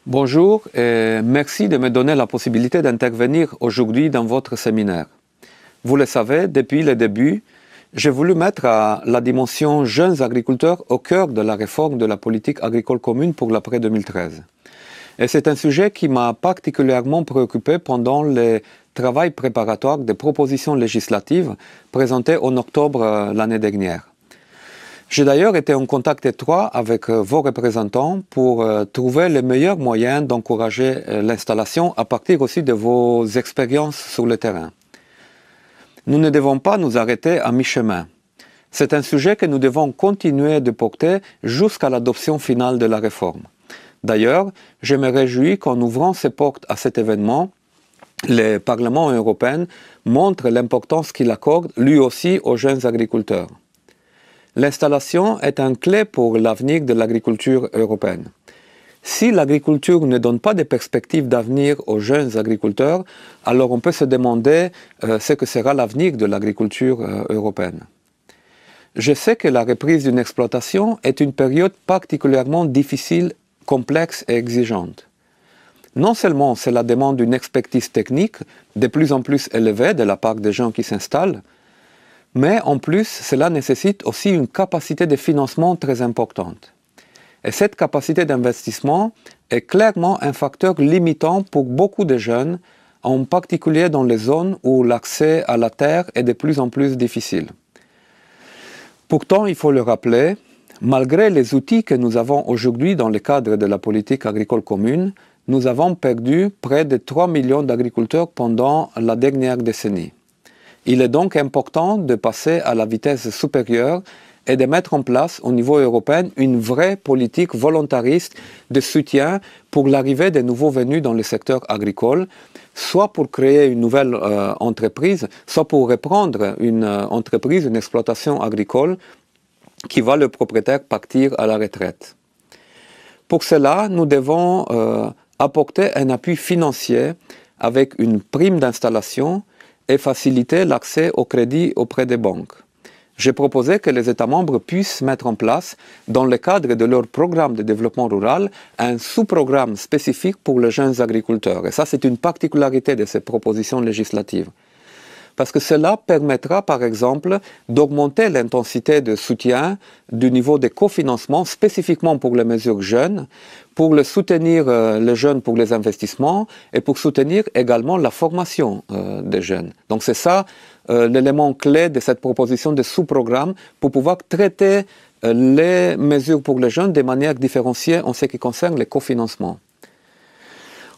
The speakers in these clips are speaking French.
Bonjour et merci de me donner la possibilité d'intervenir aujourd'hui dans votre séminaire. Vous le savez, depuis le début, j'ai voulu mettre la dimension jeunes agriculteurs au cœur de la réforme de la politique agricole commune pour l'après 2013. Et c'est un sujet qui m'a particulièrement préoccupé pendant le travail préparatoire des propositions législatives présentées en octobre l'année dernière. J'ai d'ailleurs été en contact étroit avec vos représentants pour trouver les meilleurs moyens d'encourager l'installation à partir aussi de vos expériences sur le terrain. Nous ne devons pas nous arrêter à mi-chemin. C'est un sujet que nous devons continuer de porter jusqu'à l'adoption finale de la réforme. D'ailleurs, je me réjouis qu'en ouvrant ses portes à cet événement, le Parlement européen montre l'importance qu'il accorde lui aussi aux jeunes agriculteurs. L'installation est un clé pour l'avenir de l'agriculture européenne. Si l'agriculture ne donne pas de perspectives d'avenir aux jeunes agriculteurs, alors on peut se demander ce que sera l'avenir de l'agriculture européenne. Je sais que la reprise d'une exploitation est une période particulièrement difficile, complexe et exigeante. Non seulement cela demande une expertise technique de plus en plus élevée de la part des gens qui s'installent, mais en plus, cela nécessite aussi une capacité de financement très importante. Et cette capacité d'investissement est clairement un facteur limitant pour beaucoup de jeunes, en particulier dans les zones où l'accès à la terre est de plus en plus difficile. Pourtant, il faut le rappeler, malgré les outils que nous avons aujourd'hui dans le cadre de la politique agricole commune, nous avons perdu près de 3 millions d'agriculteurs pendant la dernière décennie. Il est donc important de passer à la vitesse supérieure et de mettre en place au niveau européen une vraie politique volontariste de soutien pour l'arrivée des nouveaux venus dans le secteur agricole, soit pour créer une nouvelle entreprise, soit pour reprendre une entreprise, une exploitation agricole qui va le propriétaire partir à la retraite. Pour cela, nous devons apporter un appui financier avec une prime d'installation et faciliter l'accès au crédit auprès des banques. J'ai proposé que les États membres puissent mettre en place, dans le cadre de leur programme de développement rural, un sous-programme spécifique pour les jeunes agriculteurs. Et ça, c'est une particularité de ces propositions législatives. Parce que cela permettra, par exemple, d'augmenter l'intensité de soutien du niveau de cofinancement spécifiquement pour les mesures jeunes, pour soutenir les jeunes pour les investissements et pour soutenir également la formation des jeunes. Donc c'est ça l'élément clé de cette proposition de sous-programme pour pouvoir traiter les mesures pour les jeunes de manière différenciée en ce qui concerne les cofinancements.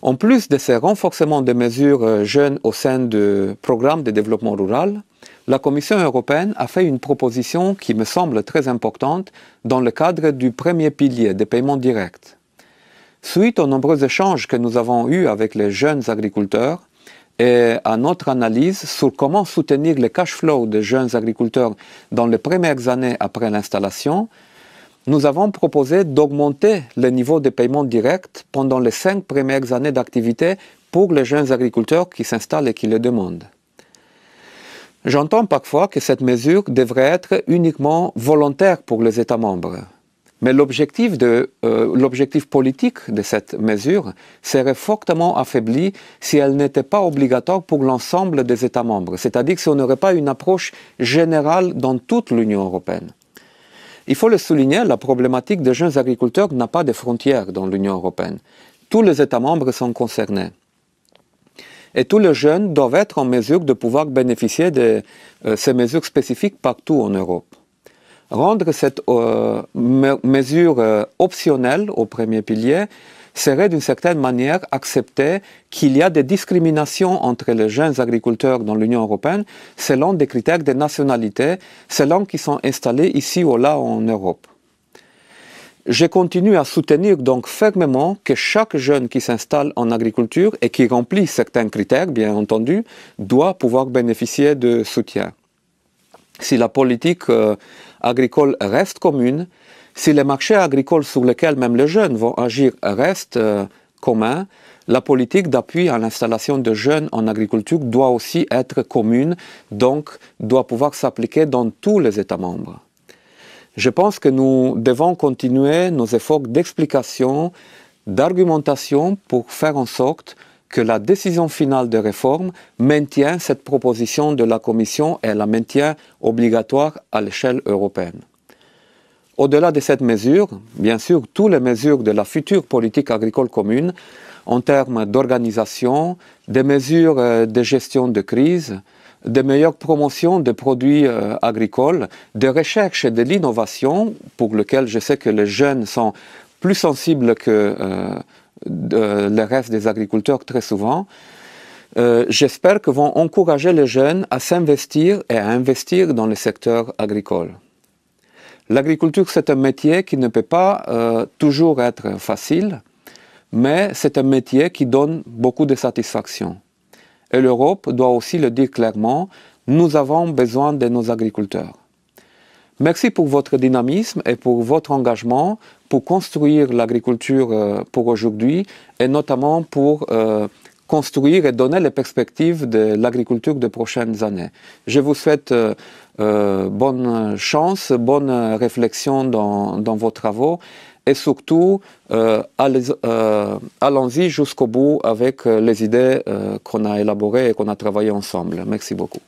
En plus de ces renforcements des mesures jeunes au sein du programme de développement rural, la Commission européenne a fait une proposition qui me semble très importante dans le cadre du premier pilier des paiements directs. Suite aux nombreux échanges que nous avons eus avec les jeunes agriculteurs et à notre analyse sur comment soutenir le cash flow des jeunes agriculteurs dans les premières années après l'installation, nous avons proposé d'augmenter le niveau de paiement direct pendant les 5 premières années d'activité pour les jeunes agriculteurs qui s'installent et qui le demandent. J'entends parfois que cette mesure devrait être uniquement volontaire pour les États membres. Mais l'objectif politique de cette mesure serait fortement affaibli si elle n'était pas obligatoire pour l'ensemble des États membres, c'est-à-dire si on n'aurait pas une approche générale dans toute l'Union européenne. Il faut le souligner, la problématique des jeunes agriculteurs n'a pas de frontières dans l'Union européenne. Tous les États membres sont concernés. Et tous les jeunes doivent être en mesure de pouvoir bénéficier de ces mesures spécifiques partout en Europe. Rendre cette mesure optionnelle au premier pilier serait d'une certaine manière accepter qu'il y a des discriminations entre les jeunes agriculteurs dans l'Union européenne selon des critères de nationalité, selon qu'ils sont installés ici ou là en Europe. Je continue à soutenir donc fermement que chaque jeune qui s'installe en agriculture et qui remplit certains critères, bien entendu, doit pouvoir bénéficier de soutien. Si la politique agricole reste commune, si les marchés agricoles sur lesquels même les jeunes vont agir restent communs, la politique d'appui à l'installation de jeunes en agriculture doit aussi être commune, donc doit pouvoir s'appliquer dans tous les États membres. Je pense que nous devons continuer nos efforts d'explication d'argumentation pour faire en sorte que la décision finale de réforme maintient cette proposition de la Commission et la maintient obligatoire à l'échelle européenne. Au-delà de cette mesure, bien sûr, toutes les mesures de la future politique agricole commune en termes d'organisation, des mesures de gestion de crise, de meilleure promotion des produits agricoles, de recherche et de l'innovation, pour lequel je sais que les jeunes sont plus sensibles que le reste des agriculteurs très souvent. J'espère que vont encourager les jeunes à s'investir et à investir dans le secteur agricole. L'agriculture, c'est un métier qui ne peut pas toujours être facile, mais c'est un métier qui donne beaucoup de satisfaction. Et l'Europe doit aussi le dire clairement, nous avons besoin de nos agriculteurs. Merci pour votre dynamisme et pour votre engagement pour construire l'agriculture pour aujourd'hui et notamment pour construire et donner les perspectives de l'agriculture des prochaines années. Je vous souhaite bonne chance, bonne réflexion dans vos travaux et surtout allons-y jusqu'au bout avec les idées qu'on a élaborées et qu'on a travaillées ensemble. Merci beaucoup.